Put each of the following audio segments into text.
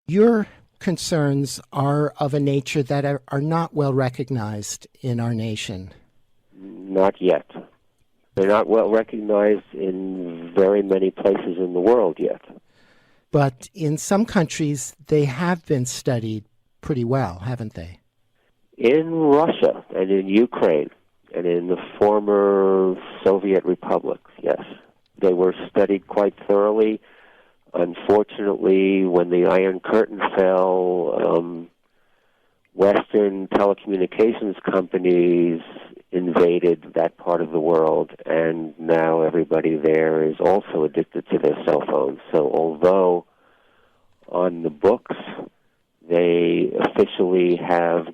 Your concerns are of a nature that are not well recognized in our nation. Not yet. They're not well recognized in very many places in the world yet. But in some countries, they have been studied pretty well, haven't they? In Russia and in Ukraine and in the former Soviet republics, yes. They were studied quite thoroughly. Unfortunately, when the Iron Curtain fell, Western telecommunications companies invaded that part of the world, and now everybody there is also addicted to their cell phones. So although on the books they officially have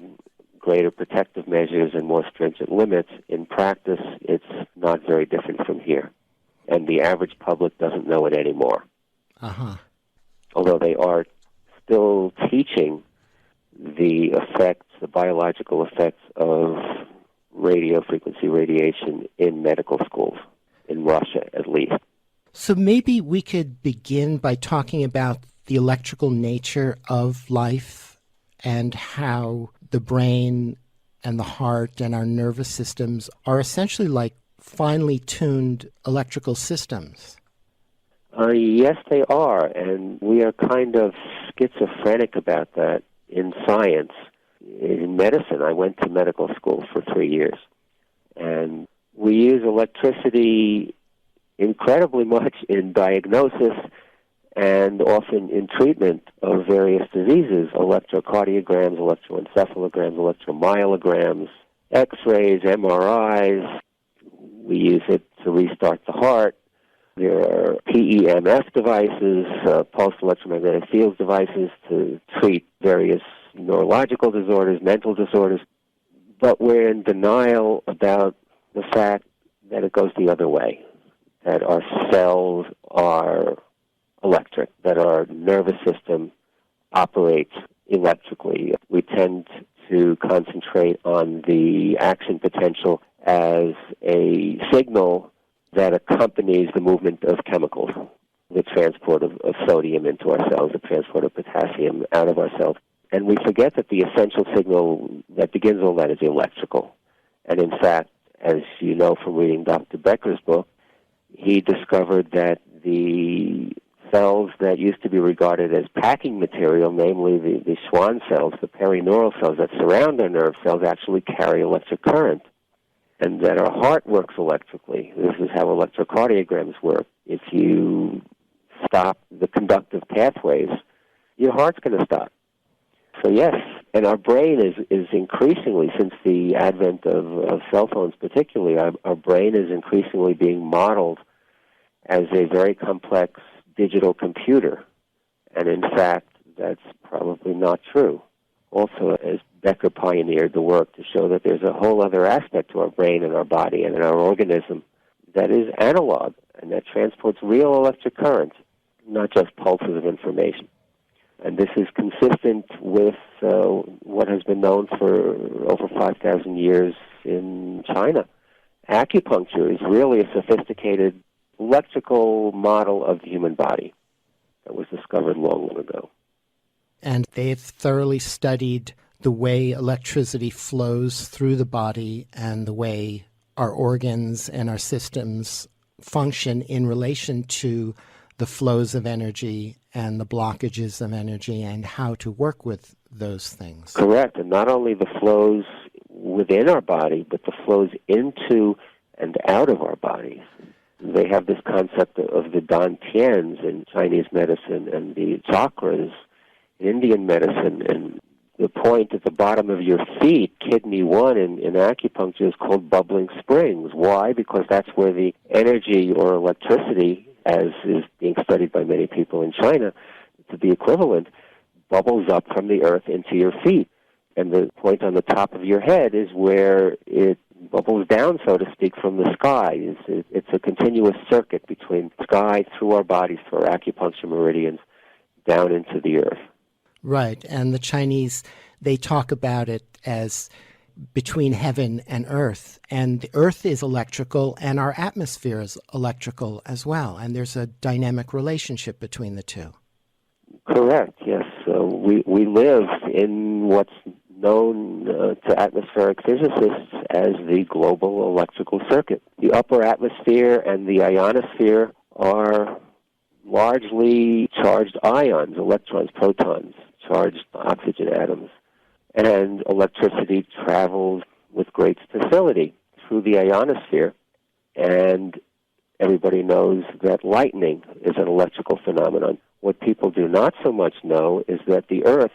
greater protective measures and more stringent limits, in practice it's not very different from here. And the average public doesn't know it anymore. Uh-huh. Although they are still teaching the effects, the biological effects of radio frequency radiation in medical schools, in Russia at least. So maybe we could begin by talking about the electrical nature of life and how the brain and the heart and our nervous systems are essentially like finely tuned electrical systems. Yes, they are, and we are kind of schizophrenic about that in science. In medicine, I went to medical school for 3 years, and we use electricity incredibly much in diagnosis and often in treatment of various diseases, electrocardiograms, electroencephalograms, electromyograms, X-rays, MRIs. We use it to restart the heart. There are PEMF devices, pulsed electromagnetic fields devices to treat various neurological disorders, mental disorders. But we're in denial about the fact that it goes the other way, that our cells are electric, that our nervous system operates electrically. We tend to concentrate on the action potential as a signal that accompanies the movement of chemicals, the transport of sodium into our cells, the transport of potassium out of our cells. And we forget that the essential signal that begins all that is electrical. And in fact, as you know from reading Dr. Becker's book, he discovered that the cells that used to be regarded as packing material, namely the Schwann cells, the perineural cells that surround our nerve cells, actually carry electric current. And that our heart works electrically. This is how electrocardiograms work. If you stop the conductive pathways, your heart's going to stop. So yes, and our brain is increasingly, since the advent of cell phones particularly, our brain is increasingly being modeled as a very complex digital computer. And in fact, that's probably not true. Also, as Becker pioneered the work to show that there's a whole other aspect to our brain and our body and in our organism that is analog and that transports real electric current, not just pulses of information. And this is consistent with what has been known for over 5,000 years in China. Acupuncture is really a sophisticated electrical model of the human body that was discovered long, long ago. And they've thoroughly studied the way electricity flows through the body and the way our organs and our systems function in relation to the flows of energy and the blockages of energy and how to work with those things. Correct. And not only the flows within our body, but the flows into and out of our bodies. They have this concept of the dantians in Chinese medicine and the chakras in Indian medicine, and the point at the bottom of your feet, kidney 1 in acupuncture, is called bubbling springs. Why? Because that's where the energy or electricity, as is being studied by many people in China, to be equivalent, bubbles up from the earth into your feet. And the point on the top of your head is where it bubbles down, so to speak, from the sky. It's a continuous circuit between sky, through our bodies, through our acupuncture meridians, down into the earth. Right, and the Chinese, they talk about it as between heaven and earth, and the earth is electrical and our atmosphere is electrical as well, and there's a dynamic relationship between the two. Correct, yes. we live in what's known to atmospheric physicists as the global electrical circuit. The upper atmosphere and the ionosphere are largely charged ions, electrons, protons, charged oxygen atoms. And electricity travels with great facility through the ionosphere. And everybody knows that lightning is an electrical phenomenon. What people do not so much know is that the Earth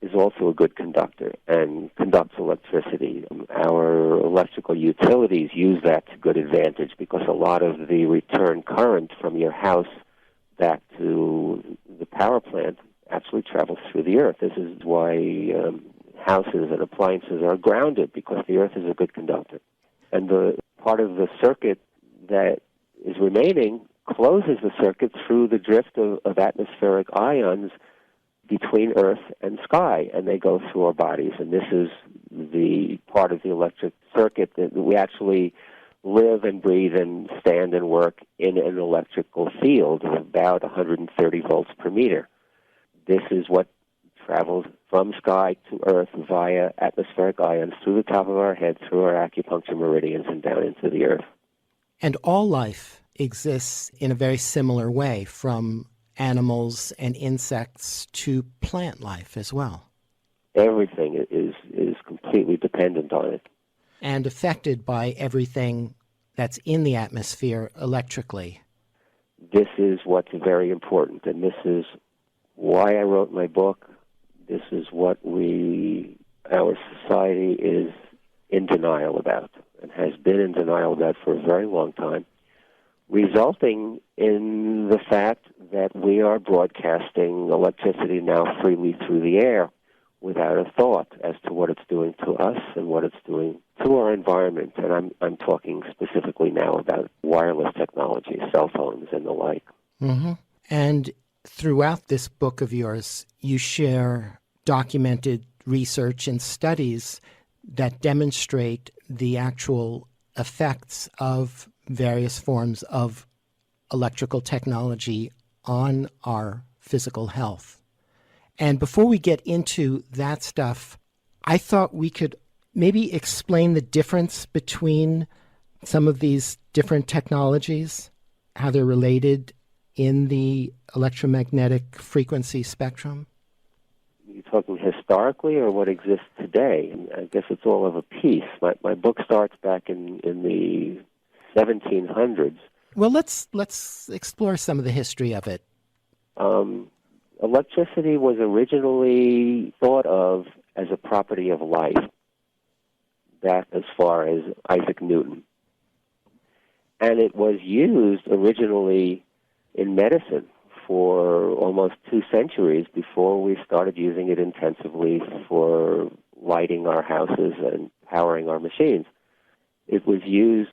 is also a good conductor and conducts electricity. Our electrical utilities use that to good advantage because a lot of the return current from your house back to the power plant actually travels through the Earth. This is why houses and appliances are grounded, because the Earth is a good conductor. And the part of the circuit that is remaining closes the circuit through the drift of atmospheric ions between Earth and sky, and they go through our bodies. And this is the part of the electric circuit that we actually live and breathe and stand and work in an electrical field of about 130 volts per meter. This is what travels from sky to Earth via atmospheric ions through the top of our head, through our acupuncture meridians, and down into the Earth. And all life exists in a very similar way, from animals and insects to plant life as well. Everything is completely dependent on it. And affected by everything that's in the atmosphere electrically. This is what's very important, and this is why I wrote my book. This is what our society is in denial about, and has been in denial about for a very long time, resulting in the fact that we are broadcasting electricity now freely through the air without a thought as to what it's doing to us and what it's doing to our environment. And I'm talking specifically now about wireless technology, cell phones and the like. Mm-hmm. And throughout this book of yours, you share documented research and studies that demonstrate the actual effects of various forms of electrical technology on our physical health. And before we get into that stuff, I thought we could maybe explain the difference between some of these different technologies, how they're related in the electromagnetic frequency spectrum. You're talking historically or what exists today? I guess it's all of a piece. My book starts back in the 1700s. Well, let's explore some of the history of it. Electricity was originally thought of as a property of life, back as far as Isaac Newton. And it was used originally in medicine for almost 2 centuries before we started using it intensively for lighting our houses and powering our machines. It was used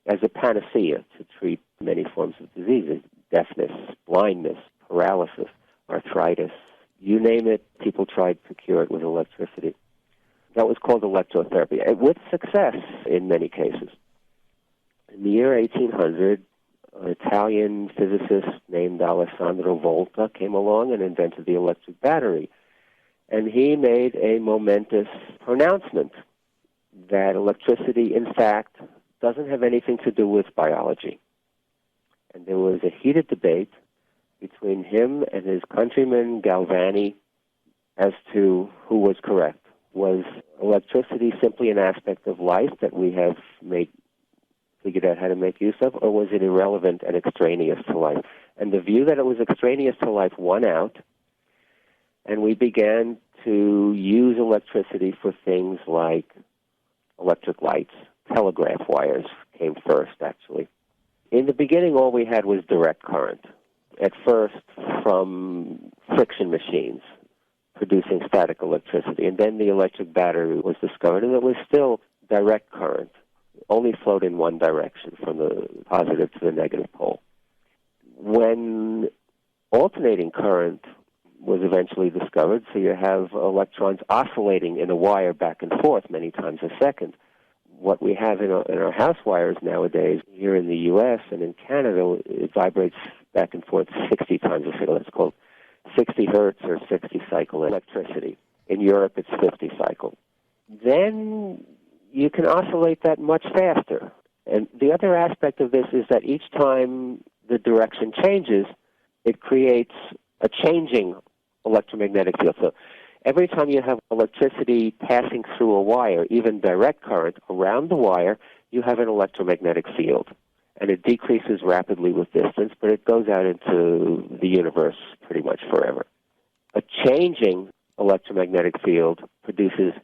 as a panacea to treat many forms of diseases: deafness, blindness, paralysis, arthritis. You name it, people tried to cure it with electricity. That was called electrotherapy, with success in many cases. In the year 1800, an Italian physicist named Alessandro Volta came along and invented the electric battery. And he made a momentous pronouncement that electricity, in fact, doesn't have anything to do with biology. And there was a heated debate between him and his countryman Galvani as to who was correct. Was electricity simply an aspect of life that we have figured out how to make use of, or was it irrelevant and extraneous to life? And the view that it was extraneous to life won out, and we began to use electricity for things like electric lights. Telegraph wires came first, actually. In the beginning, all we had was direct current, at first from friction machines producing static electricity. And then the electric battery was discovered, and it was still direct current, only flowed in one direction, from the positive to the negative pole. When alternating current was eventually discovered, so you have electrons oscillating in a wire back and forth many times a second. What we have in our house wires nowadays, here in the U.S. and in Canada, it vibrates back and forth 60 times a second. It's called 60 hertz or 60 cycle electricity. In Europe, it's 50 cycle. Then you can oscillate that much faster. And the other aspect of this is that each time the direction changes, it creates a changing electromagnetic field. So every time you have electricity passing through a wire, even direct current around the wire, you have an electromagnetic field. And it decreases rapidly with distance, but it goes out into the universe pretty much forever. A changing electromagnetic field produces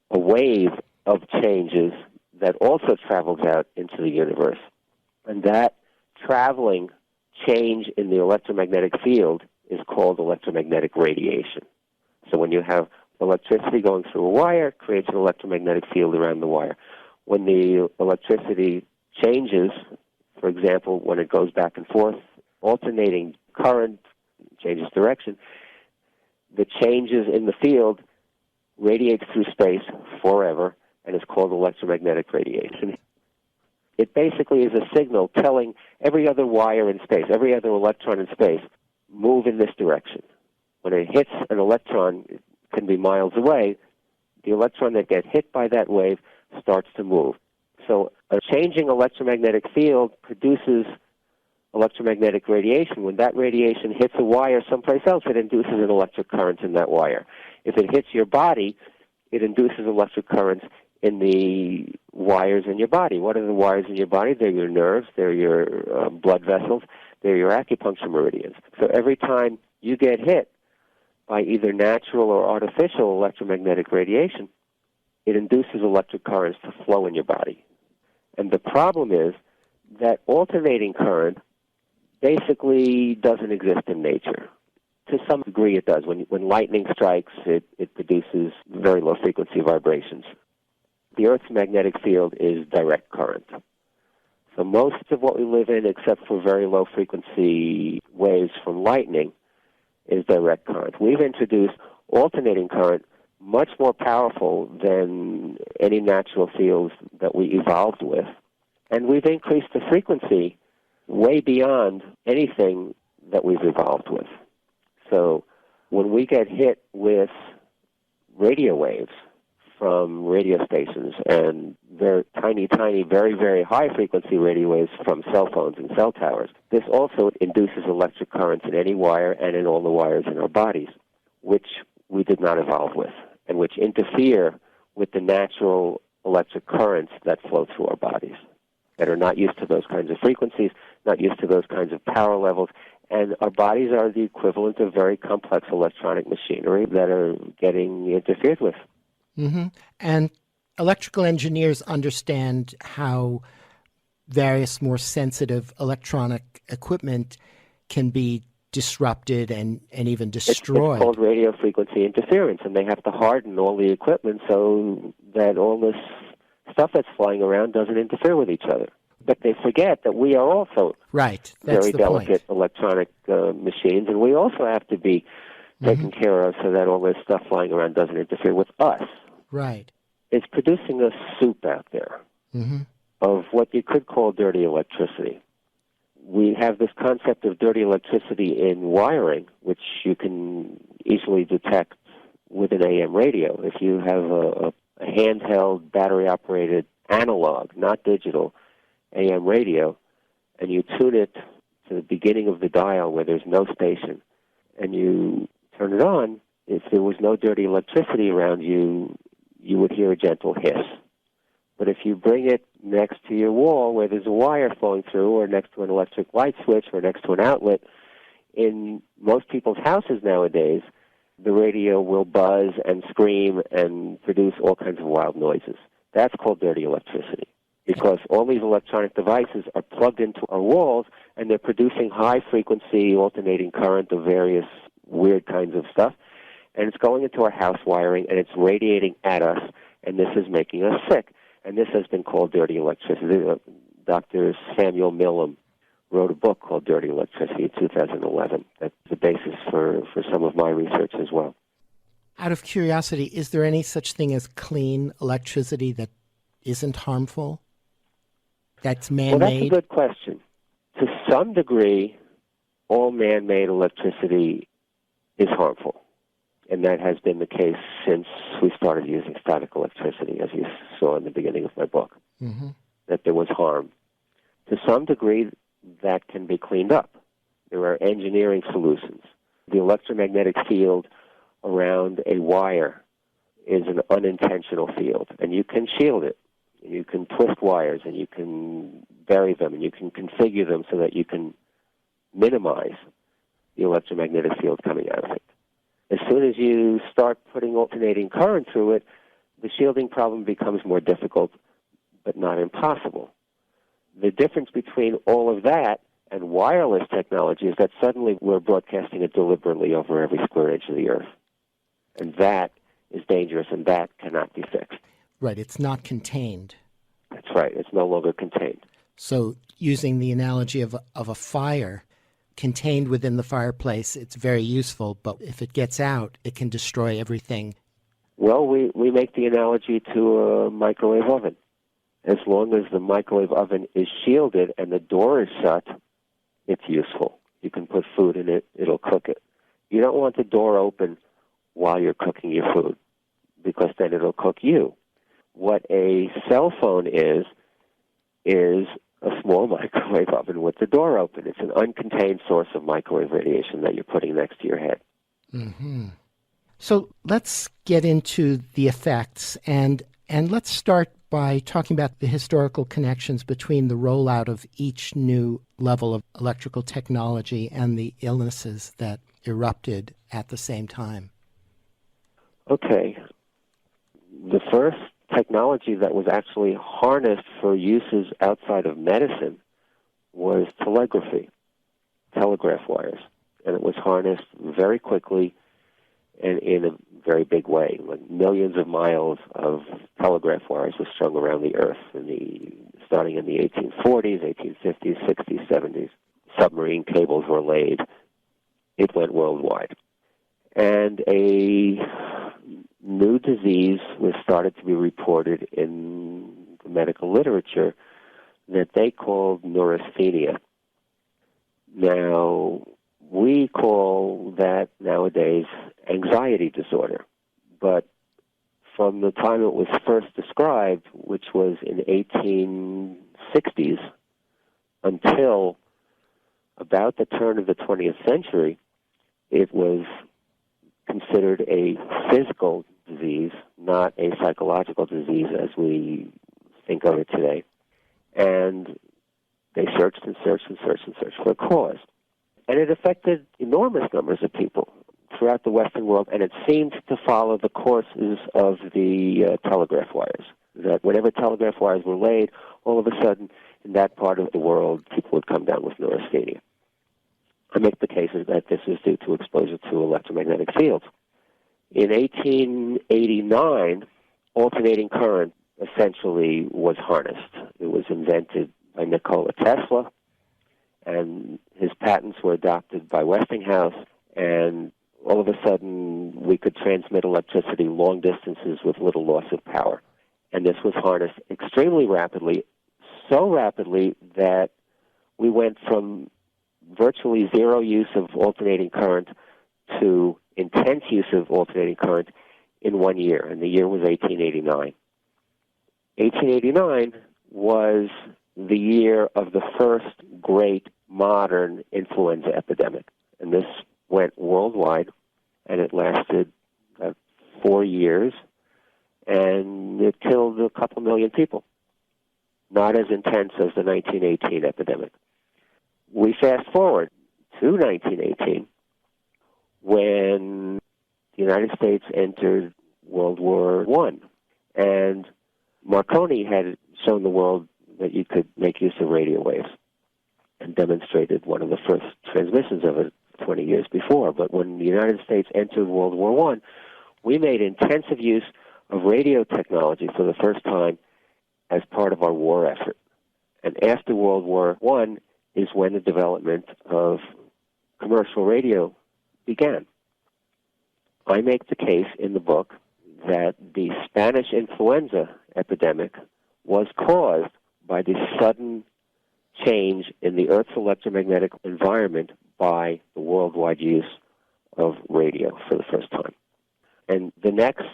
a wave of changes that also travels out into the universe. And that traveling change in the electromagnetic field is called electromagnetic radiation. So when you have electricity going through a wire, it creates an electromagnetic field around the wire. When the electricity changes, for example, when it goes back and forth, alternating current changes direction, the changes in the field radiates through space forever and is called electromagnetic radiation. It basically is a signal telling every other wire in space, every other electron in space, move in this direction. When it hits an electron, it can be miles away, the electron that gets hit by that wave starts to move. So a changing electromagnetic field produces electromagnetic radiation. When that radiation hits a wire someplace else, it induces an electric current in that wire. If it hits your body, it induces electric currents in the wires in your body. What are the wires in your body? They're your nerves, they're your blood vessels, they're your acupuncture meridians. So every time you get hit by either natural or artificial electromagnetic radiation, it induces electric currents to flow in your body. And the problem is that alternating current basically doesn't exist in nature. To some degree it does. When lightning strikes, it produces very low frequency vibrations. The Earth's magnetic field is direct current. So most of what we live in, except for very low frequency waves from lightning, is direct current. We've introduced alternating current, much more powerful than any natural fields that we evolved with. And we've increased the frequency way beyond anything that we've evolved with. So when we get hit with radio waves from radio stations and very tiny, very, very high-frequency radio waves from cell phones and cell towers, this also induces electric currents in any wire and in all the wires in our bodies, which we did not evolve with, and which interfere with the natural electric currents that flow through our bodies, that are not used to those kinds of frequencies, not used to those kinds of power levels, and our bodies are the equivalent of very complex electronic machinery that are getting interfered with. Mm-hmm. And electrical engineers understand how various more sensitive electronic equipment can be disrupted and even destroyed. It's called radio frequency interference, and they have to harden all the equipment so that all this stuff that's flying around doesn't interfere with each other. But they forget that we are also very delicate electronic machines, and we also have to be taken care of so that all this stuff flying around doesn't interfere with us. Right. It's producing a soup out there of what you could call dirty electricity. We have this concept of dirty electricity in wiring, which you can easily detect with an AM radio. If you have a handheld, battery-operated, analog, not digital, AM radio, and you tune it to the beginning of the dial where there's no station, and you turn it on, if there was no dirty electricity around you, you would hear a gentle hiss. But if you bring it next to your wall where there's a wire flowing through, or next to an electric light switch, or next to an outlet, in most people's houses nowadays, the radio will buzz and scream and produce all kinds of wild noises. That's called dirty electricity, because all these electronic devices are plugged into our walls, and they're producing high-frequency alternating current of various weird kinds of stuff, and it's going into our house wiring, and it's radiating at us, and this is making us sick. And this has been called dirty electricity. Dr. Samuel Millam wrote a book called Dirty Electricity in 2011. That's the basis for some of my research as well. Out of curiosity, is there any such thing as clean electricity that isn't harmful? That's man-made? Well, that's a good question. To some degree, all man-made electricity is harmful. And that has been the case since we started using static electricity, as you saw in the beginning of my book, that there was harm. To some degree, that can be cleaned up. There are engineering solutions. The electromagnetic field around a wire is an unintentional field, and you can shield it. You can twist wires, and you can bury them, and you can configure them so that you can minimize the electromagnetic field coming out of it. As soon as you start putting alternating current through it, the shielding problem becomes more difficult, but not impossible. The difference between all of that and wireless technology is that suddenly we're broadcasting it deliberately over every square inch of the earth. And that is dangerous, and that cannot be fixed. Right, it's not contained. That's right, it's no longer contained. So using the analogy of a fire, contained within the fireplace, it's very useful, but if it gets out, it can destroy everything. Well, we make the analogy to a microwave oven. As long as the microwave oven is shielded and the door is shut, it's useful. You can put food in it, it'll cook it. You don't want the door open while you're cooking your food, because then it'll cook you. What a cell phone is a small microwave oven with the door open. It's an uncontained source of microwave radiation that you're putting next to your head. So let's get into the effects, and let's start by talking about the historical connections between the rollout of each new level of electrical technology and the illnesses that erupted at the same time. Okay. The first technology that was actually harnessed for uses outside of medicine was telegraphy, telegraph wires. And it was harnessed very quickly and in a very big way. Like millions of miles of telegraph wires were strung around the earth starting in the 1840s, 1850s, 60s, 70s. Submarine cables were laid. It went worldwide. And a new disease was started to be reported in the medical literature that they called neurasthenia. Now, we call that nowadays anxiety disorder, but from the time it was first described, which was in the 1860s, until about the turn of the 20th century, it was considered a physical disease, not a psychological disease as we think of it today. And they searched and searched and searched and searched for a cause. And it affected enormous numbers of people throughout the Western world, and it seemed to follow the courses of the telegraph wires, that whenever telegraph wires were laid, all of a sudden, in that part of the world, people would come down with neurasthenia. I make the case that this is due to exposure to electromagnetic fields. In 1889, alternating current essentially was harnessed. It was invented by Nikola Tesla, and his patents were adopted by Westinghouse, and all of a sudden we could transmit electricity long distances with little loss of power. And this was harnessed extremely rapidly, so rapidly that we went from virtually zero use of alternating current to intense use of alternating current in 1 year, and the year was 1889. 1889 was the year of the first great modern influenza epidemic, and this went worldwide, and it lasted 4 years, and it killed a couple million people. Not as intense as the 1918 epidemic. We fast forward to 1918, when the United States entered World War I, and Marconi had shown the world that you could make use of radio waves and demonstrated one of the first transmissions of it 20 years before. But when the United States entered World War I, we made intensive use of radio technology for the first time as part of our war effort. And after World War I is when the development of commercial radio began. I make the case in the book that the Spanish influenza epidemic was caused by the sudden change in the Earth's electromagnetic environment by the worldwide use of radio for the first time. And the next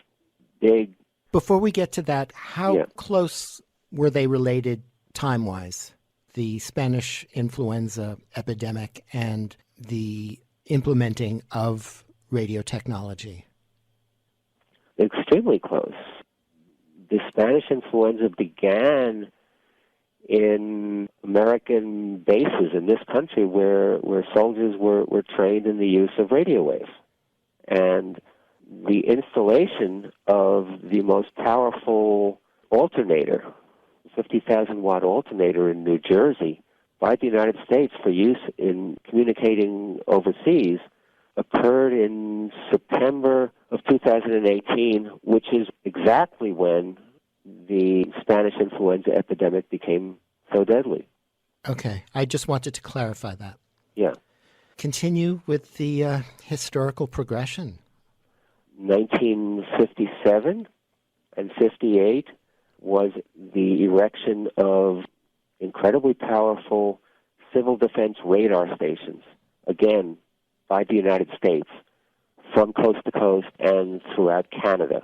big... Before we get to that, how close were they related time-wise? The Spanish influenza epidemic and the implementing of radio technology? Extremely close. The Spanish influenza began in American bases in this country where soldiers were trained in the use of radio waves. And the installation of the most powerful alternator, 50,000-watt alternator in New Jersey, by the United States for use in communicating overseas occurred in September of 2018, which is exactly when the Spanish influenza epidemic became so deadly. Okay. I just wanted to clarify that. Yeah. Continue with the historical progression. 1957 and 58 was the erection of incredibly powerful civil defense radar stations, again, by the United States, from coast to coast and throughout Canada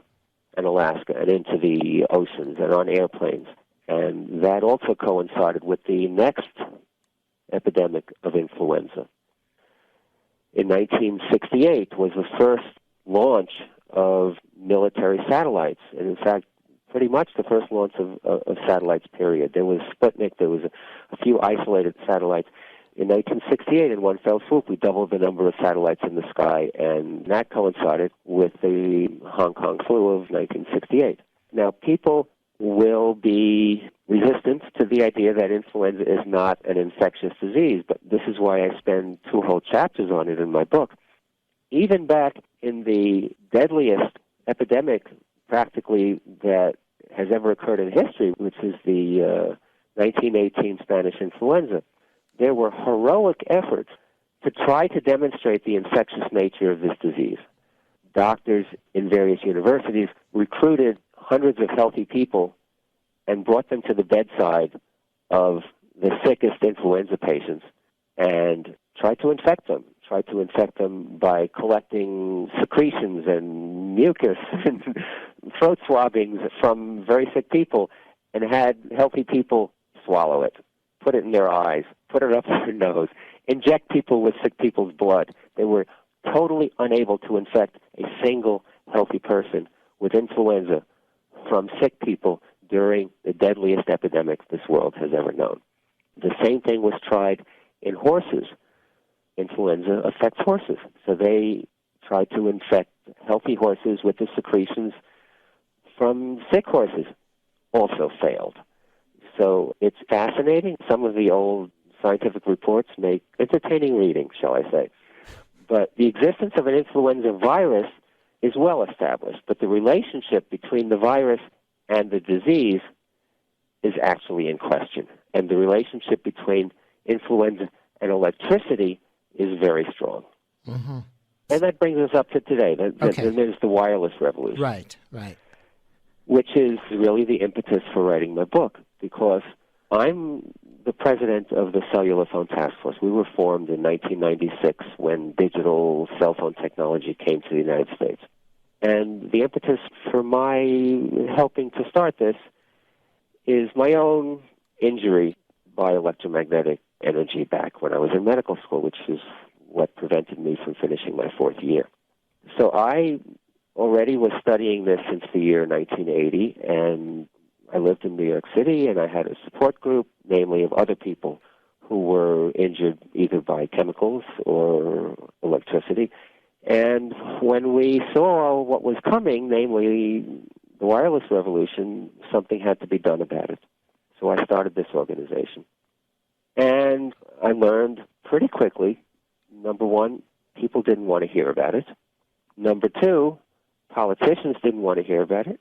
and Alaska and into the oceans and on airplanes. And that also coincided with the next epidemic of influenza. In 1968 was the first launch of military satellites, and in fact, pretty much the first launch of satellites, period. There was Sputnik, there was a few isolated satellites. In 1968, in one fell swoop, we doubled the number of satellites in the sky, and that coincided with the Hong Kong flu of 1968. Now, people will be resistant to the idea that influenza is not an infectious disease, but this is why I spend 2 whole chapters on it in my book. Even back in the deadliest epidemic, practically, that has ever occurred in history, which is the 1918 Spanish influenza, there were heroic efforts to try to demonstrate the infectious nature of this disease. Doctors in various universities recruited hundreds of healthy people and brought them to the bedside of the sickest influenza patients and tried to infect them by collecting secretions and mucus and throat swabbings from very sick people, and had healthy people swallow it, put it in their eyes, put it up their nose, inject people with sick people's blood. They were totally unable to infect a single healthy person with influenza from sick people during the deadliest epidemic this world has ever known. The same thing was tried in horses. Influenza affects horses, so they tried to infect healthy horses with the secretions from sick horses. Also failed. So it's fascinating. Some of the old scientific reports make entertaining reading, shall I say. But the existence of an influenza virus is well established, but the relationship between the virus and the disease is actually in question. And the relationship between influenza and electricity is very strong. Mm-hmm. And that brings us up to today. Okay. Then there's the wireless revolution. Right. Which is really the impetus for writing my book, because I'm the president of the Cellular Phone Task Force. We were formed in 1996 when digital cell phone technology came to the United States. And the impetus for my helping to start this is my own injury by electromagnetic energy back when I was in medical school, which is what prevented me from finishing my 4th year. So I already was studying this since the year 1980, and I lived in New York City, and I had a support group, namely of other people who were injured either by chemicals or electricity. And when we saw what was coming, namely the wireless revolution, something had to be done about it. So I started this organization. And I learned pretty quickly, number one, people didn't want to hear about it. Number two, politicians didn't want to hear about it.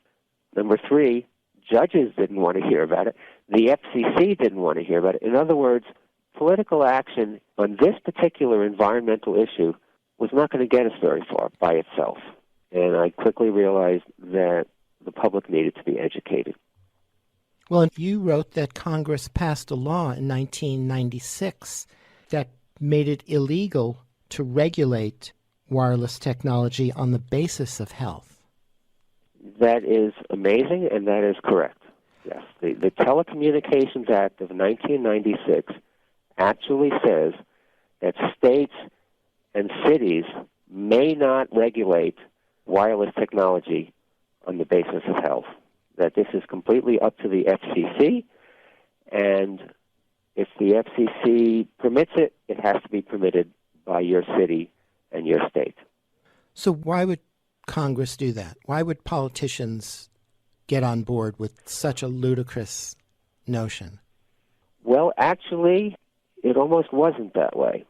Number three, judges didn't want to hear about it. The FCC didn't want to hear about it. In other words, political action on this particular environmental issue was not going to get us very far by itself. And I quickly realized that the public needed to be educated. Well, you wrote that Congress passed a law in 1996 that made it illegal to regulate wireless technology on the basis of health. That is amazing, and that is correct. Yes, the Telecommunications Act of 1996 actually says that states and cities may not regulate wireless technology on the basis of health, that this is completely up to the FCC, and if the FCC permits it, it has to be permitted by your city and your state. So why would Congress do that? Why would politicians get on board with such a ludicrous notion? Well, actually, it almost wasn't that way.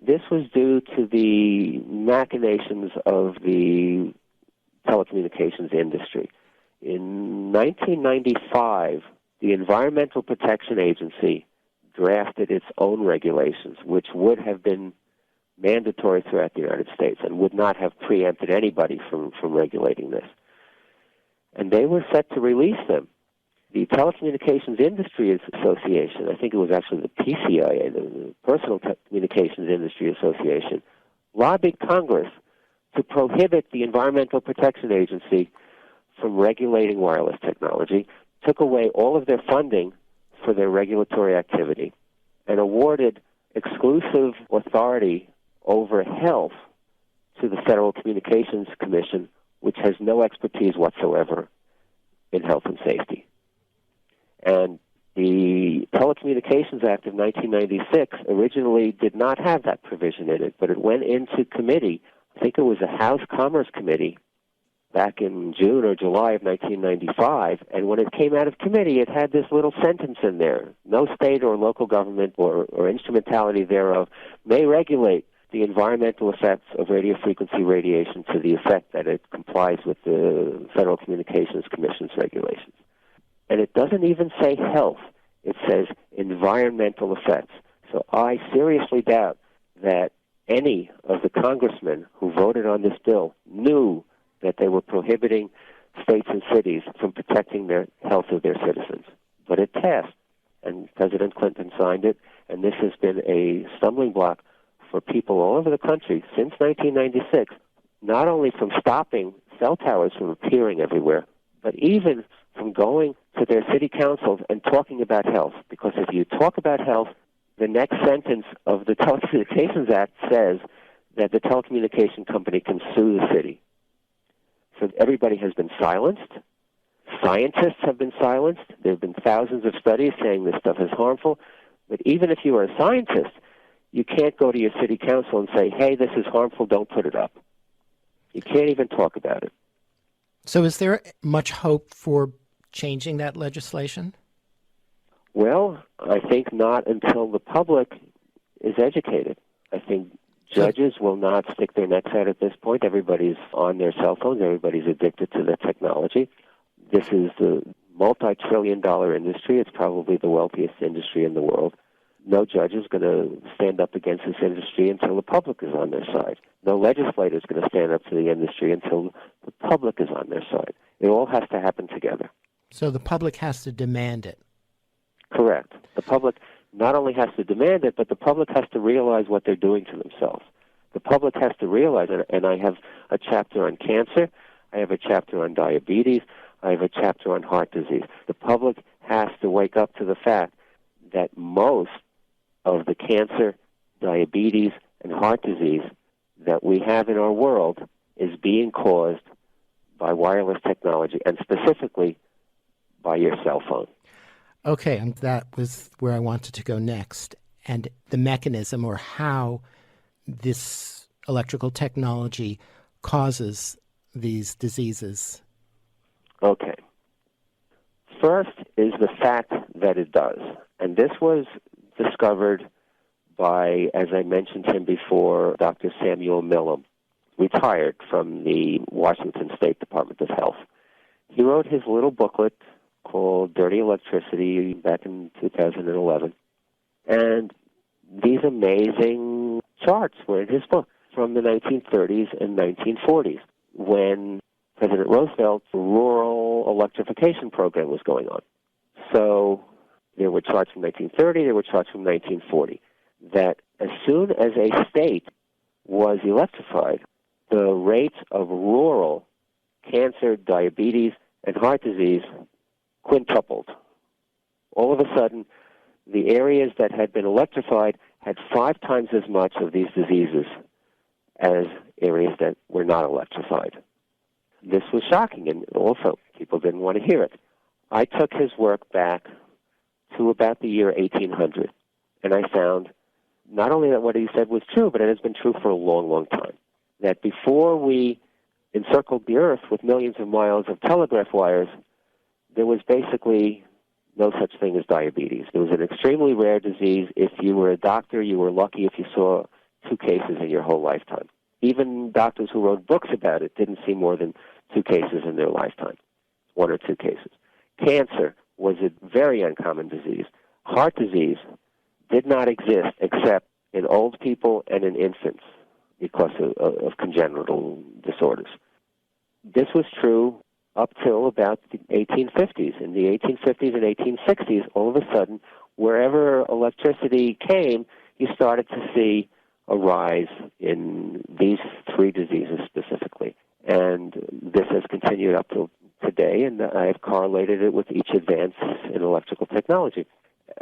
This was due to the machinations of the telecommunications industry. In 1995, the Environmental Protection Agency drafted its own regulations, which would have been mandatory throughout the United States and would not have preempted anybody from regulating this. And they were set to release them. The Telecommunications Industry Association, I think it was actually the PCIA, the Personal Communications Industry Association, lobbied Congress to prohibit the Environmental Protection Agency from regulating wireless technology, took away all of their funding for their regulatory activity, and awarded exclusive authority over health to the Federal Communications Commission, which has no expertise whatsoever in health and safety. And the Telecommunications Act of 1996 originally did not have that provision in it, but it went into committee. I think it was a House Commerce Committee back in June or July of 1995, and when it came out of committee, it had this little sentence in there: no state or local government or instrumentality thereof may regulate the environmental effects of radio frequency radiation to the effect that it complies with the Federal Communications Commission's regulations. And it doesn't even say health. It says environmental effects. So I seriously doubt that any of the congressmen who voted on this bill knew that they were prohibiting states and cities from protecting the health of their citizens. But it passed, and President Clinton signed it, and this has been a stumbling block for people all over the country since 1996, not only from stopping cell towers from appearing everywhere, but even from going to their city councils and talking about health. Because if you talk about health, the next sentence of the Telecommunications Act says that the telecommunication company can sue the city. So everybody has been silenced. Scientists have been silenced. There have been thousands of studies saying this stuff is harmful. But even if you are a scientist, you can't go to your city council and say, hey, this is harmful, don't put it up. You can't even talk about it. So is there much hope for changing that legislation? Well, I think not until the public is educated. I think judges will not stick their necks out at this point. Everybody's on their cell phones. Everybody's addicted to the technology. This is the multi-trillion-dollar industry. It's probably the wealthiest industry in the world. No judge is going to stand up against this industry until the public is on their side. No legislator is going to stand up to the industry until the public is on their side. It all has to happen together. So the public has to demand it. Correct. The public not only has to demand it, but the public has to realize what they're doing to themselves. The public has to realize, and I have a chapter on cancer, I have a chapter on diabetes, I have a chapter on heart disease. The public has to wake up to the fact that most of the cancer, diabetes, and heart disease that we have in our world is being caused by wireless technology, and specifically by your cell phone. Okay, and that was where I wanted to go next. And the mechanism or how this electrical technology causes these diseases. Okay. First is the fact that it does. And this was discovered by, as I mentioned him before, Dr. Samuel Millam, retired from the Washington State Department of Health. He wrote his little booklet called Dirty Electricity back in 2011. And these amazing charts were in his book from the 1930s and 1940s when President Roosevelt's rural electrification program was going on. So there were charts from 1930, there were charts from 1940, that as soon as a state was electrified, the rates of rural cancer, diabetes, and heart disease quintupled. All of a sudden, the areas that had been electrified had 5 times as much of these diseases as areas that were not electrified. This was shocking, and also people didn't want to hear it. I took his work back to about the year 1800, and I found not only that what he said was true, but it has been true for a long, long time, that before we encircled the Earth with millions of miles of telegraph wires, there was basically no such thing as diabetes. It was an extremely rare disease. If you were a doctor, you were lucky if you saw 2 cases in your whole lifetime. Even doctors who wrote books about it didn't see more than 2 cases in their lifetime, 1 or 2 cases. Cancer was a very uncommon disease. Heart disease did not exist except in old people and in infants because of congenital disorders. This was true up till about the 1850s. In the 1850s and 1860s, all of a sudden, wherever electricity came, you started to see a rise in these 3 diseases specifically. And this has continued up till today, and I have correlated it with each advance in electrical technology.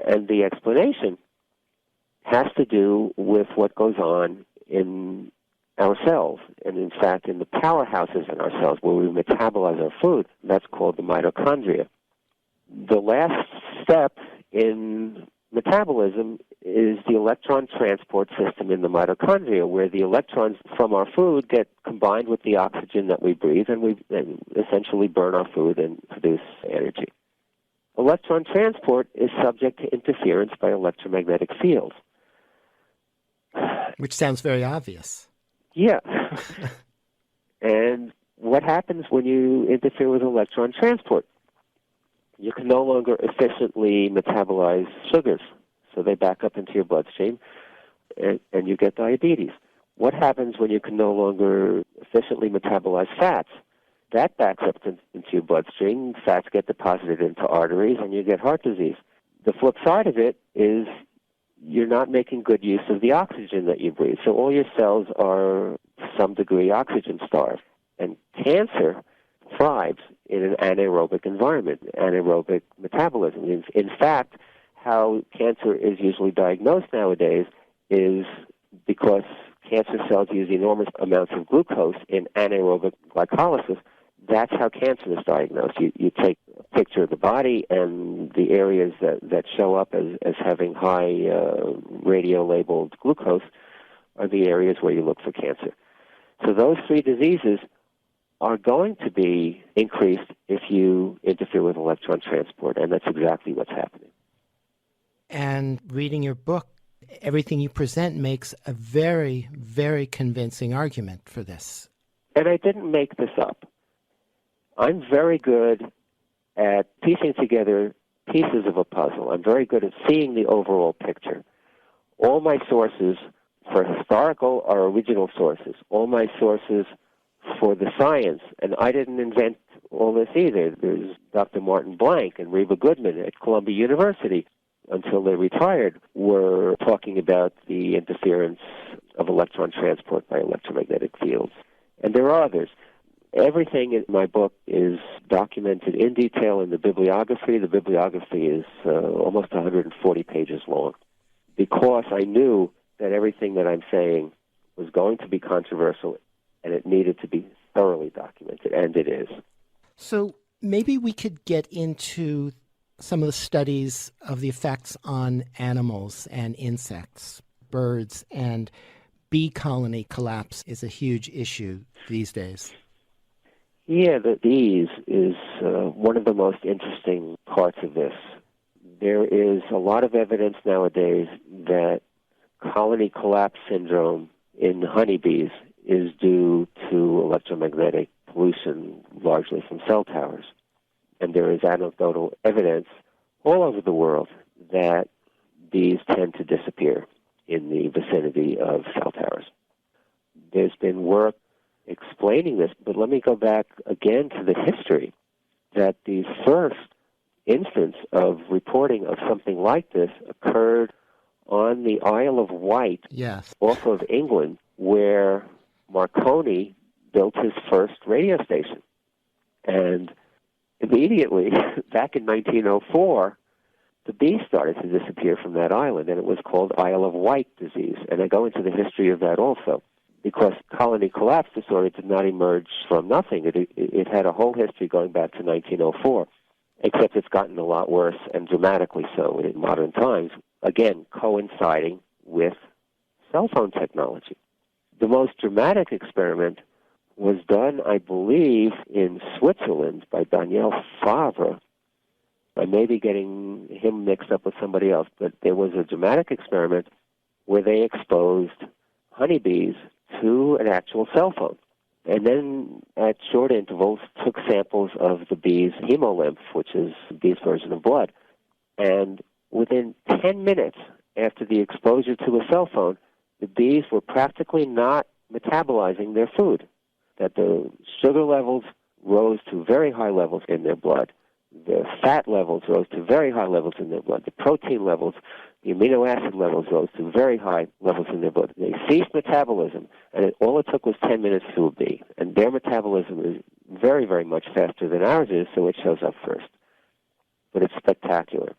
And the explanation has to do with what goes on in our cells, and in fact in the powerhouses in our cells where we metabolize our food. That's called the mitochondria. The last step in metabolism is the electron transport system in the mitochondria, where the electrons from our food get combined with the oxygen that we breathe, and we essentially burn our food and produce energy. Electron transport is subject to interference by electromagnetic fields. Which sounds very obvious. Yeah. And what happens when you interfere with electron transport? You can no longer efficiently metabolize sugars, so they back up into your bloodstream, and you get diabetes. What happens when you can no longer efficiently metabolize fats? That backs up into your bloodstream, fats get deposited into arteries, and you get heart disease. The flip side of it is you're not making good use of the oxygen that you breathe. So all your cells are, to some degree, oxygen starved. And cancer thrives in an anaerobic environment, anaerobic metabolism. In fact, how cancer is usually diagnosed nowadays is because cancer cells use enormous amounts of glucose in anaerobic glycolysis. That's how cancer is diagnosed. You take a picture of the body, and the areas that show up as having high radio-labeled glucose are the areas where you look for cancer. So those 3 diseases are going to be increased if you interfere with electron transport, and that's exactly what's happening. And reading your book, everything you present makes a very, very convincing argument for this. And I didn't make this up. I'm very good at piecing together pieces of a puzzle. I'm very good at seeing the overall picture. All my sources for historical are original sources. All my sources for the science, and I didn't invent all this either. There's Dr. Martin Blank and Reba Goodman at Columbia University, until they retired, were talking about the interference of electron transport by electromagnetic fields. And there are others. Everything in my book is documented in detail in the bibliography. The bibliography is almost 140 pages long, because I knew that everything that I'm saying was going to be controversial, and it needed to be thoroughly documented, and it is. So maybe we could get into some of the studies of the effects on animals and insects, birds, and bee colony collapse is a huge issue these days. Yeah, the bees is one of the most interesting parts of this. There is a lot of evidence nowadays that colony collapse syndrome in honeybees is due to electromagnetic pollution, largely from cell towers. And there is anecdotal evidence all over the world that bees tend to disappear in the vicinity of cell towers. There's been work explaining this, but let me go back again to the history, that the first instance of reporting of something like this occurred on the Isle of Wight, yes, off of England, where Marconi built his first radio station. And immediately, back in 1904, the bees started to disappear from that island, and it was called Isle of Wight disease. And I go into the history of that also, because colony collapse disorder did not emerge from nothing. It had a whole history going back to 1904, except it's gotten a lot worse, and dramatically so in modern times, again, coinciding with cell phone technology. The most dramatic experiment was done, I believe, in Switzerland by Daniel Favre. I may be getting him mixed up with somebody else, but there was a dramatic experiment where they exposed honeybees to an actual cell phone. And then at short intervals took samples of the bees' hemolymph, which is the bees' version of blood. And within 10 minutes after the exposure to a cell phone, the bees were practically not metabolizing their food, that the sugar levels rose to very high levels in their blood. The fat levels rose to very high levels in their blood. The protein levels, the amino acid levels rose to very high levels in their blood. They ceased metabolism, and all it took was 10 minutes to a bee. And their metabolism is very, very much faster than ours is, so it shows up first. But it's spectacular.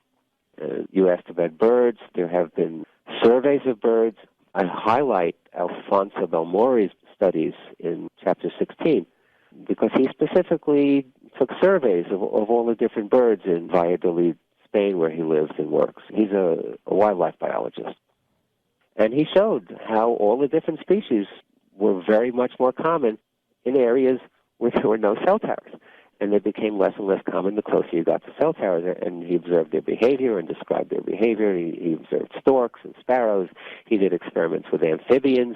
You asked about birds. There have been surveys of birds. I highlight Alfonso Belmori's studies in Chapter 16 because he specifically took surveys of all the different birds in Valladolid, Spain, where he lives and works. He's a wildlife biologist. And he showed how all the different species were very much more common in areas where there were no cell towers. And they became less and less common the closer you got to cell towers. And he observed their behavior and described their behavior. He observed storks and sparrows. He did experiments with amphibians,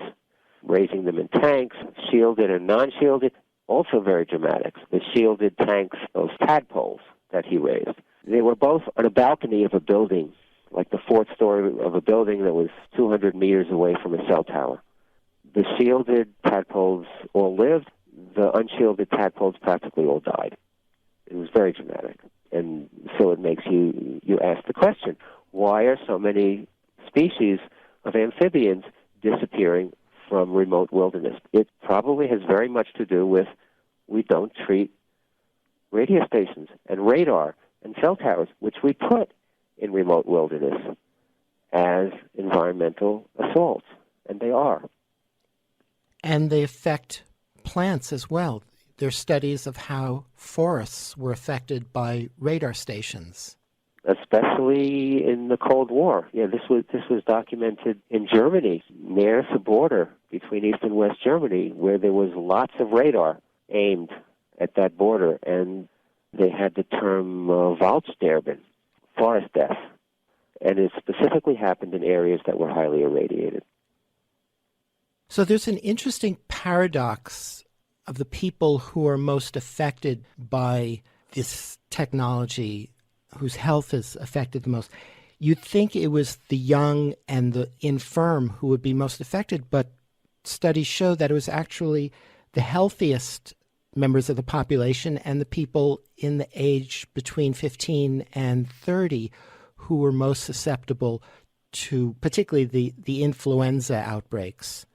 raising them in tanks, shielded and non-shielded, also very dramatic. The shielded tanks, those tadpoles that he raised, they were both on a balcony of a building, like the fourth story of a building that was 200 meters away from a cell tower. The shielded tadpoles all lived. The unshielded tadpoles practically all died. It was very dramatic. And so it makes you ask the question, why are so many species of amphibians disappearing from remote wilderness? It probably has very much to do with we don't treat radio stations and radar and cell towers, which we put in remote wilderness, as environmental assaults, and they are. And they affect plants as well. There's studies of how forests were affected by radar stations. Especially in the Cold War. Yeah, this was documented in Germany, near the border between East and West Germany, where there was lots of radar aimed at that border, and they had the term Waldsterben, forest death, and it specifically happened in areas that were highly irradiated. So there's an interesting paradox of the people who are most affected by this technology, whose health is affected the most. You'd think it was the young and the infirm who would be most affected, but studies show that it was actually the healthiest members of the population and the people in the age between 15 and 30 who were most susceptible to particularly the influenza outbreaks.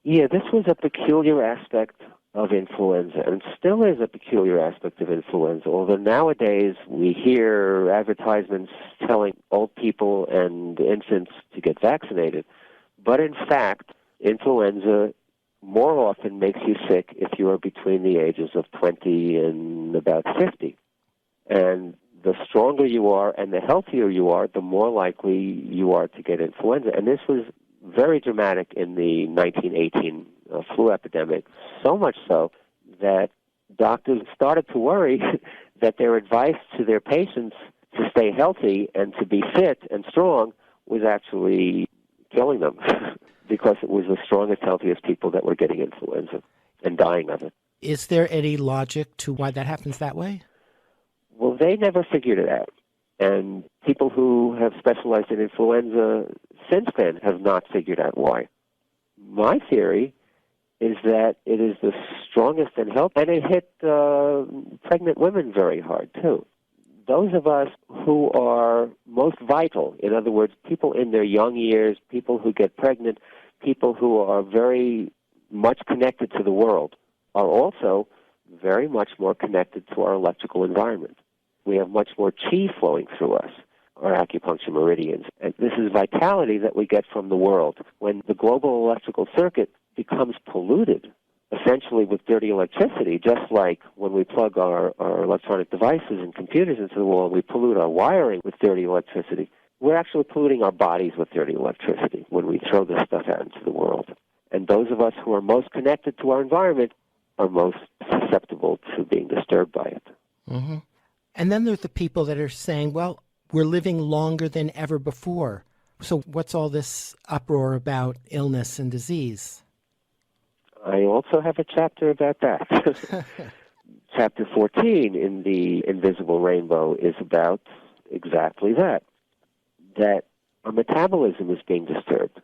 Yeah, this was a peculiar aspect of influenza, and still is a peculiar aspect of influenza, although nowadays we hear advertisements telling old people and infants to get vaccinated. But in fact, influenza more often makes you sick if you are between the ages of 20 and about 50. And the stronger you are and the healthier you are, the more likely you are to get influenza. And this was very dramatic in the 1918 flu epidemic, so much so that doctors started to worry that their advice to their patients to stay healthy and to be fit and strong was actually killing them because it was the strongest, healthiest people that were getting influenza and dying of it. Is there any logic to why that happens that way? Well, they never figured it out. And people who have specialized in influenza since then have not figured out why. My theory is that it is the strongest in health, and it hit pregnant women very hard, too. Those of us who are most vital, in other words, people in their young years, people who get pregnant, people who are very much connected to the world are also very much more connected to our electrical environment. We have much more chi flowing through us, our acupuncture meridians. And this is vitality that we get from the world. When the global electrical circuit becomes polluted, essentially with dirty electricity, just like when we plug our electronic devices and computers into the wall, we pollute our wiring with dirty electricity. We're actually polluting our bodies with dirty electricity when we throw this stuff out into the world. And those of us who are most connected to our environment are most susceptible to being disturbed by it. Mm-hmm. And then there's the people that are saying, well, we're living longer than ever before. So what's all this uproar about illness and disease? I also have a chapter about that. Chapter 14 in the Invisible Rainbow is about exactly that our metabolism is being disturbed.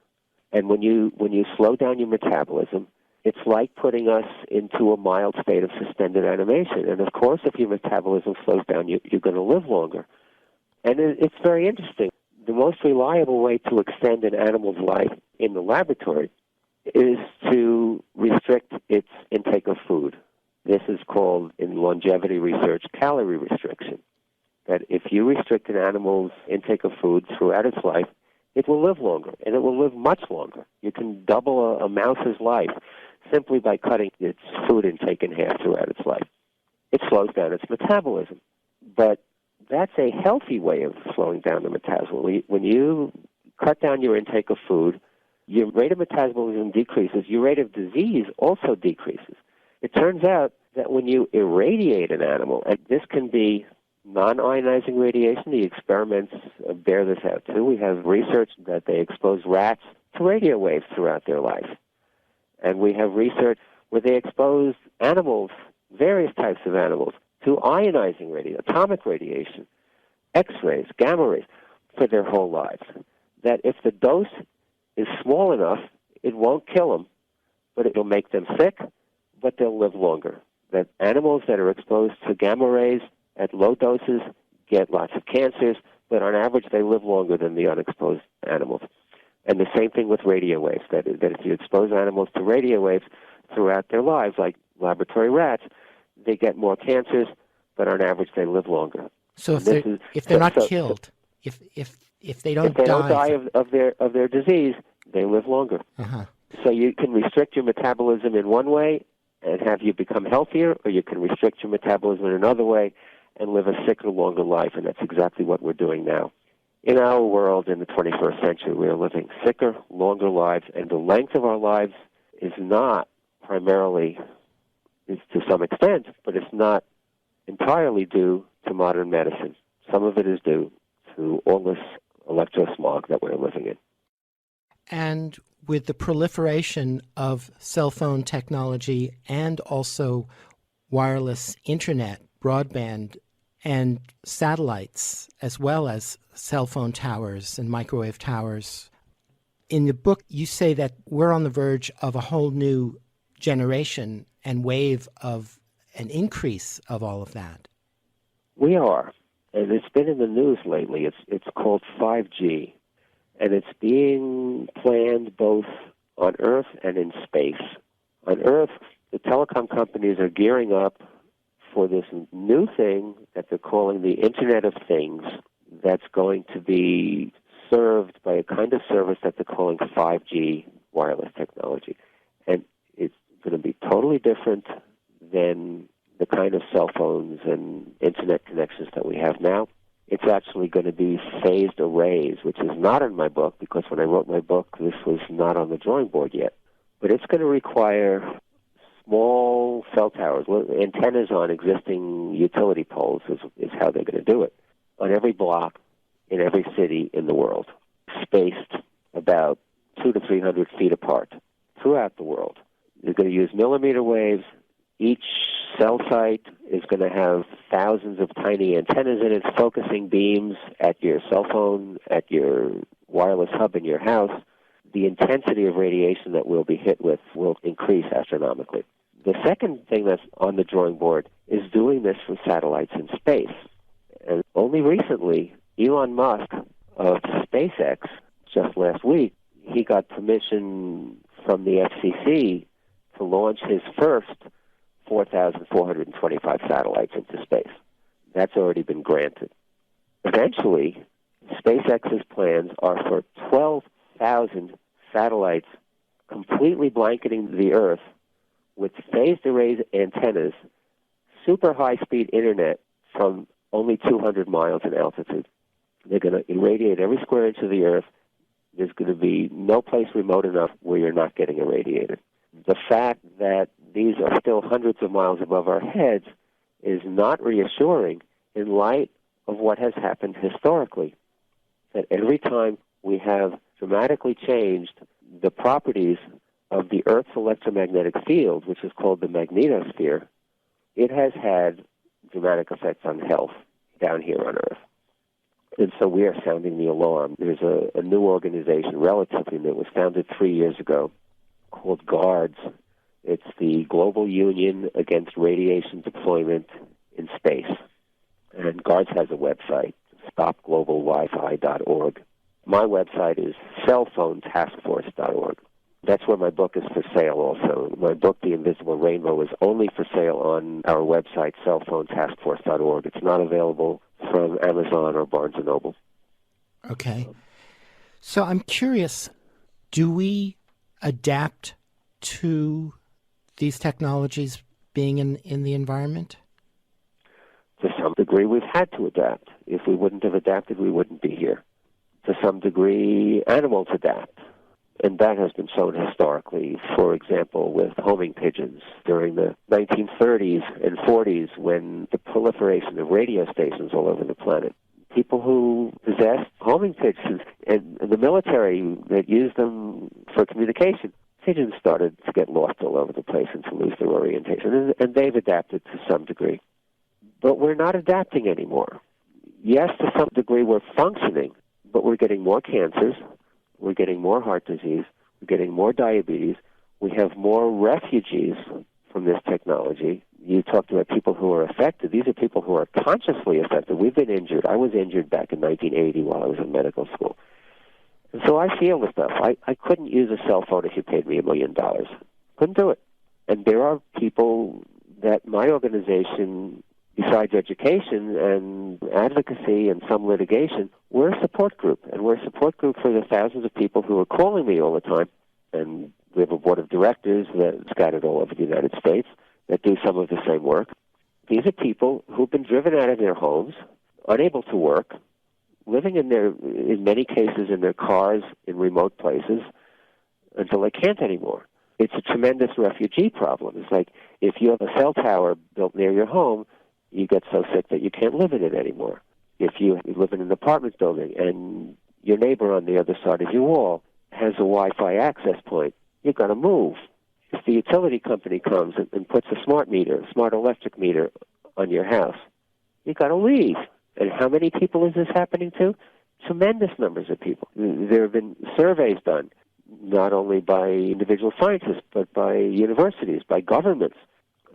And when you slow down your metabolism, it's like putting us into a mild state of suspended animation. And of course, if your metabolism slows down, you're going to live longer. And it's very interesting. The most reliable way to extend an animal's life in the laboratory is to restrict its intake of food. This is called, in longevity research, calorie restriction. That if you restrict an animal's intake of food throughout its life, it will live longer, and it will live much longer. You can double a mouse's life simply by cutting its food intake in half throughout its life. It slows down its metabolism. But that's a healthy way of slowing down the metabolism. When you cut down your intake of food, your rate of metabolism decreases, your rate of disease also decreases. It turns out that when you irradiate an animal, and this can be non-ionizing radiation, the experiments bear this out too. We have research that they expose rats to radio waves throughout their life. And we have research where they expose animals, various types of animals, to ionizing radiation, atomic radiation, X-rays, gamma rays, for their whole lives. That if the dose is small enough, it won't kill them, but it will make them sick, but they'll live longer. That animals that are exposed to gamma rays at low doses get lots of cancers, but on average they live longer than the unexposed animals. And the same thing with radio waves, that if you expose animals to radio waves throughout their lives, like laboratory rats, they get more cancers, but on average they live longer. So if they're not killed, if they don't die of their disease, they live longer. Uh-huh. So you can restrict your metabolism in one way and have you become healthier, or you can restrict your metabolism in another way and live a sicker, longer life, and that's exactly what we're doing now. In our world in the 21st century, we are living sicker, longer lives, and the length of our lives is not primarily, is to some extent, but it's not entirely due to modern medicine. Some of it is due to all this electrosmog that we're living in. And with the proliferation of cell phone technology and also wireless internet, broadband, and satellites, as well as cell phone towers and microwave towers, in the book you say that we're on the verge of a whole new generation and wave of an increase of all of that. We are, and it's been in the news lately. It's called 5G, and it's being planned both on Earth and in space. On Earth, the telecom companies are gearing up for this new thing that they're calling the Internet of Things that's going to be served by a kind of service that they're calling 5G wireless technology. And it's going to be totally different than the kind of cell phones and Internet connections that we have now. It's actually going to be phased arrays, which is not in my book, because when I wrote my book, this was not on the drawing board yet. But it's going to require small cell towers, antennas on existing utility poles is how they're going to do it, on every block in every city in the world, spaced about 200 to 300 feet apart throughout the world. They're going to use millimeter waves. Each cell site is going to have thousands of tiny antennas in it, focusing beams at your cell phone, at your wireless hub in your house. The intensity of radiation that we'll be hit with will increase astronomically. The second thing that's on the drawing board is doing this with satellites in space. And only recently, Elon Musk of SpaceX, just last week, he got permission from the FCC to launch his first 4,425 satellites into space. That's already been granted. Eventually, SpaceX's plans are for 12,000 satellites completely blanketing the Earth with phased array antennas, super high-speed internet from only 200 miles in altitude. They're going to irradiate every square inch of the Earth. There's going to be no place remote enough where you're not getting irradiated. The fact that these are still hundreds of miles above our heads is not reassuring in light of what has happened historically. That every time we have dramatically changed the properties of the Earth's electromagnetic field, which is called the magnetosphere, it has had dramatic effects on health down here on Earth. And so we are sounding the alarm. There's a new organization, relatively new, it was founded 3 years ago, called GARDS. It's the Global Union Against Radiation Deployment in Space. And GARDS has a website, stopglobalwifi.org. My website is cellphonetaskforce.org. That's where my book is for sale also. My book, The Invisible Rainbow, is only for sale on our website, cellphonetaskforce.org. It's not available from Amazon or Barnes & Noble. Okay. So I'm curious, do we adapt to these technologies being in the environment? To some degree, we've had to adapt. If we wouldn't have adapted, we wouldn't be here. To some degree, animals adapt. And that has been shown historically, for example, with homing pigeons during the 1930s and 40s when the proliferation of radio stations all over the planet. People who possessed homing pigeons and the military that used them for communication, pigeons started to get lost all over the place and to lose their orientation. And they've adapted to some degree. But we're not adapting anymore. Yes, to some degree we're functioning, but we're getting more cancers. We're getting more heart disease. We're getting more diabetes. We have more refugees from this technology. You talked about people who are affected. These are people who are consciously affected. We've been injured. I was injured back in 1980 while I was in medical school. And so I feel the stuff. I couldn't use a cell phone if you paid me $1 million. Couldn't do it. And there are people that my organization, besides education and advocacy and some litigation, we're a support group. And we're a support group for the thousands of people who are calling me all the time. And we have a board of directors that's scattered all over the United States that do some of the same work. These are people who've been driven out of their homes, unable to work, living in many cases in their cars in remote places until they can't anymore. It's a tremendous refugee problem. It's like if you have a cell tower built near your home, you get so sick that you can't live in it anymore. If you live in an apartment building and your neighbor on the other side of your wall has a Wi-Fi access point, you've got to move. If the utility company comes and puts a smart electric meter on your house, you've got to leave. And how many people is this happening to? Tremendous numbers of people. There have been surveys done, not only by individual scientists, but by universities, by governments,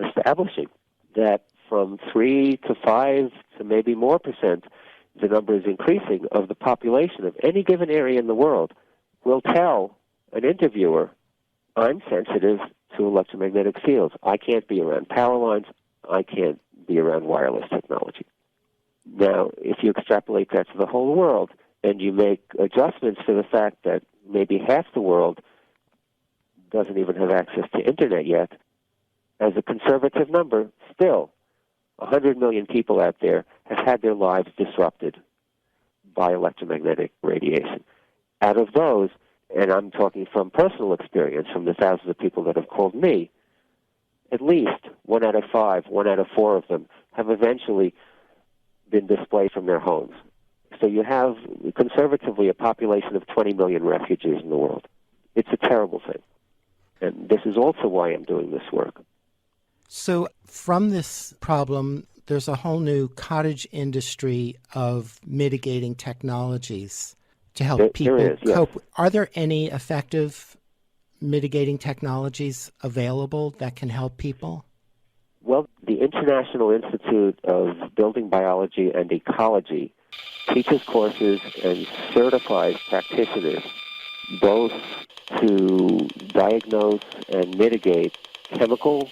establishing that from 3 to 5 to maybe more percent, the number is increasing of the population of any given area in the world will tell an interviewer, I'm sensitive to electromagnetic fields. I can't be around power lines. I can't be around wireless technology. Now, if you extrapolate that to the whole world and you make adjustments to the fact that maybe half the world doesn't even have access to internet yet, as a conservative number, still, 100 million people out there have had their lives disrupted by electromagnetic radiation. Out of those, and I'm talking from personal experience, from the thousands of people that have called me, at least 1 out of 5, 1 out of 4 of them have eventually been displaced from their homes. So you have, conservatively, a population of 20 million refugees in the world. It's a terrible thing. And this is also why I'm doing this work. So from this problem, there's a whole new cottage industry of mitigating technologies to help people cope. Yes. Are there any effective mitigating technologies available that can help people? Well, the International Institute of Building Biology and Ecology teaches courses and certifies practitioners both to diagnose and mitigate chemical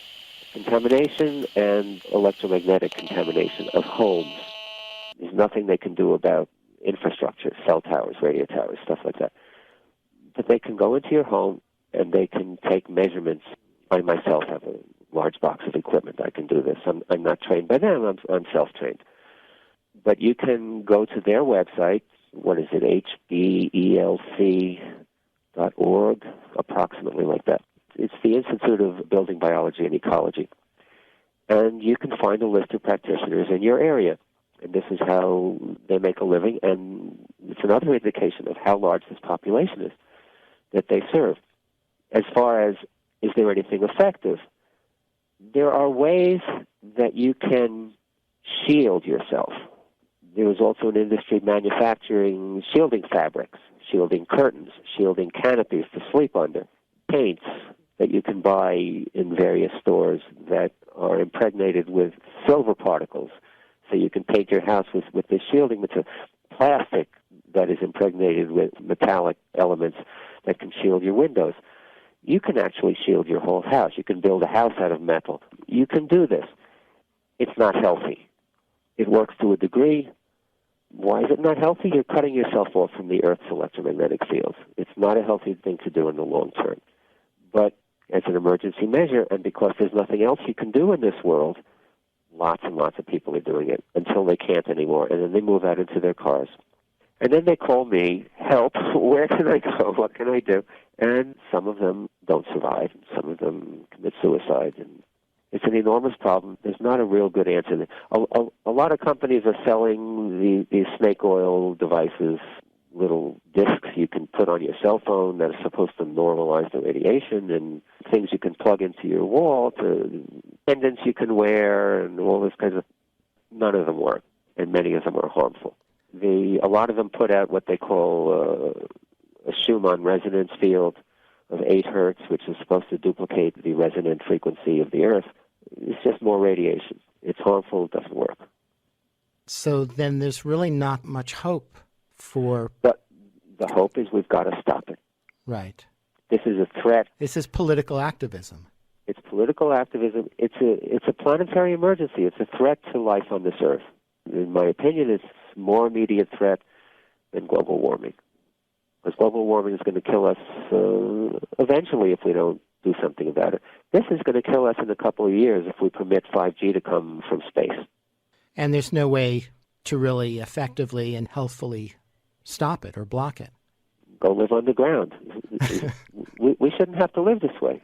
contamination and electromagnetic contamination of homes. There's nothing they can do about infrastructure, cell towers, radio towers, stuff like that. But they can go into your home and they can take measurements. I myself have a large box of equipment. I can do this. I'm not trained by them. I'm self-trained. But you can go to their website. What is it? HBELC.org, approximately like that. It's the Institute of Building Biology and Ecology. And you can find a list of practitioners in your area. And this is how they make a living. And it's another indication of how large this population is that they serve. As far as, is there anything effective? There are ways that you can shield yourself. There is also an industry manufacturing shielding fabrics, shielding curtains, shielding canopies to sleep under, paints that you can buy in various stores that are impregnated with silver particles, so you can paint your house with this shielding material, plastic that is impregnated with metallic elements that can shield your windows. You can actually shield your whole house. You can build a house out of metal. You can do this. It's not healthy. It works to a degree. Why is it not healthy? You're cutting yourself off from the Earth's electromagnetic fields. It's not a healthy thing to do in the long term. But as an emergency measure, and because there's nothing else you can do in this world, lots and lots of people are doing it until they can't anymore, and then they move out into their cars. And then they call me, help, where can I go, what can I do? And some of them don't survive, and some of them commit suicide, and it's an enormous problem. There's not a real good answer. A lot of companies are selling these snake oil devices, little discs you can put on your cell phone that are supposed to normalize the radiation, and things you can plug into your wall, to pendants you can wear, and all this kinds of... None of them work, and many of them are harmful. A lot of them put out what they call a Schumann resonance field of 8 hertz, which is supposed to duplicate the resonant frequency of the Earth. It's just more radiation. It's harmful. It doesn't work. So then there's really not much hope for... But the hope is we've got to stop it. Right. This is a threat. This is political activism. It's political activism. It's a planetary emergency. It's a threat to life on this Earth. In my opinion, it's a more immediate threat than global warming. Because global warming is going to kill us eventually if we don't do something about it. This is going to kill us in a couple of years if we permit 5G to come from space. And there's no way to really effectively and healthfully stop it or block it. Go live underground. we shouldn't have to live this way.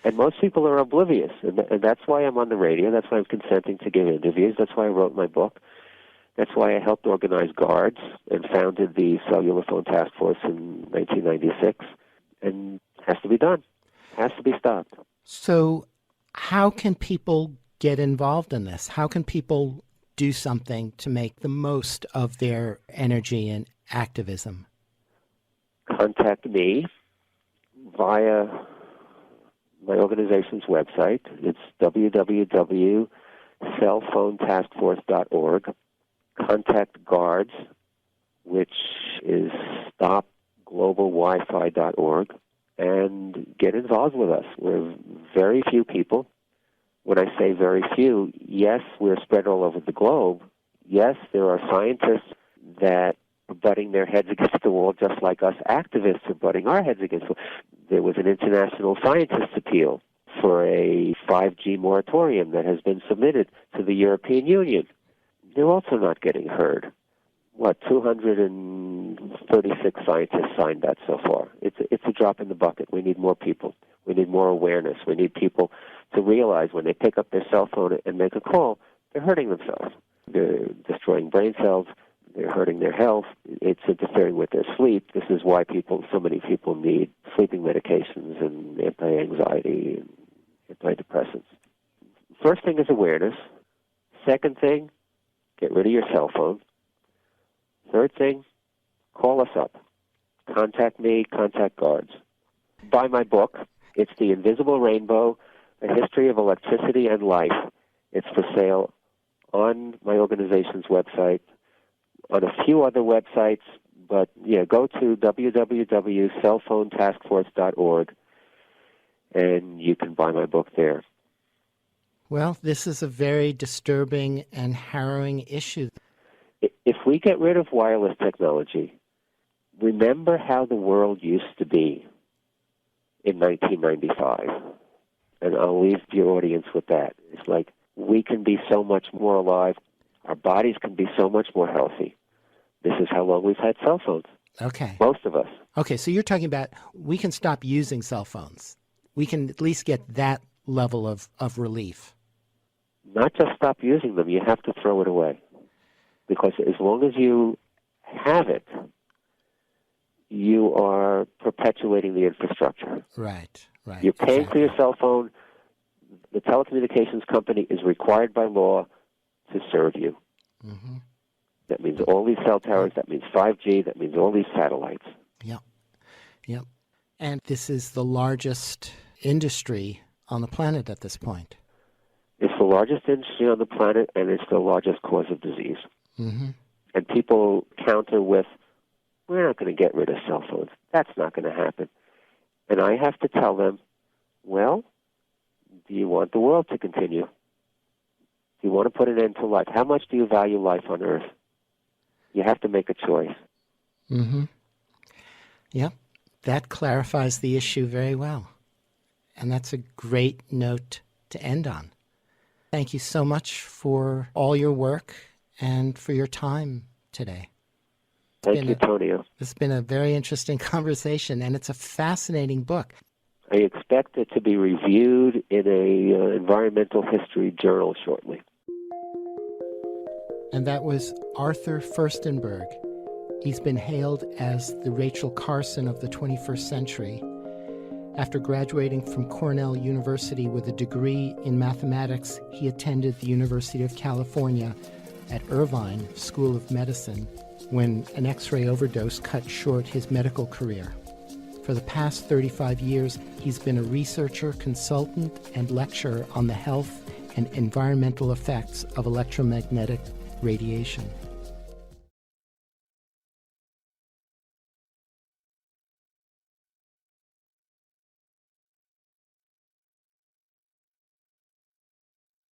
And most people are oblivious. And that's why I'm on the radio. That's why I'm consenting to give interviews. That's why I wrote my book. That's why I helped organize GUARDS and founded the Cellular Phone Task Force in 1996. And it has to be done. It has to be stopped. So how can people get involved in this? How can people do something to make the most of their energy and activism? Contact me via my organization's website. It's www.cellphonetaskforce.org. Contact GUARDS, which is stopglobalwifi.org, and get involved with us. We're very few people. When I say very few, yes, we're spread all over the globe. Yes, there are scientists that are butting their heads against the wall just like us activists are butting our heads against the wall. There was an international scientist appeal for a 5G moratorium that has been submitted to the European Union. They're also not getting heard. 236 scientists signed that so far. It's a drop in the bucket. We need more people. We need more awareness. We need people to realize when they pick up their cell phone and make a call, they're hurting themselves. They're destroying brain cells. They're hurting their health. It's interfering with their sleep. This is why so many people need sleeping medications and anti-anxiety and antidepressants. First thing is awareness. Second thing, get rid of your cell phone. Third thing, call us up. Contact me, contact GUARDS. Buy my book. It's The Invisible Rainbow, A History of Electricity and Life. It's for sale on my organization's website, on a few other websites, But, yeah, go to www.cellphonetaskforce.org, and you can buy my book there. Well, this is a very disturbing and harrowing issue. If we get rid of wireless technology, remember how the world used to be in 1995. And I'll leave your audience with that. It's like we can be so much more alive. Our bodies can be so much more healthy. This is how long we've had cell phones. Okay. Most of us. Okay, so you're talking about we can stop using cell phones. We can at least get that level of relief. Not just stop using them, you have to throw it away. Because as long as you have it, you are perpetuating the infrastructure. Right. You're paying for your cell phone. The telecommunications company is required by law to serve you. Mm-hmm. That means all these cell towers, that means 5G, that means all these satellites. Yep. And this is the largest industry on the planet at this point. It's the largest industry on the planet, and it's the largest cause of disease. Mm-hmm. And people counter with, we're not going to get rid of cell phones. That's not going to happen. And I have to tell them, well, do you want the world to continue? Do you want to put an end to life? How much do you value life on Earth? You have to make a choice. Mm-hmm. Yep. That clarifies the issue very well. And that's a great note to end on. Thank you so much for all your work and for your time today. Thank you, Tonio. It's been a very interesting conversation, and it's a fascinating book. I expect it to be reviewed in a environmental history journal shortly. And that was Arthur Firstenberg. He's been hailed as the Rachel Carson of the 21st century. After graduating from Cornell University with a degree in mathematics, he attended the University of California at Irvine School of Medicine when an X-ray overdose cut short his medical career. For the past 35 years, he's been a researcher, consultant, and lecturer on the health and environmental effects of electromagnetic radiation.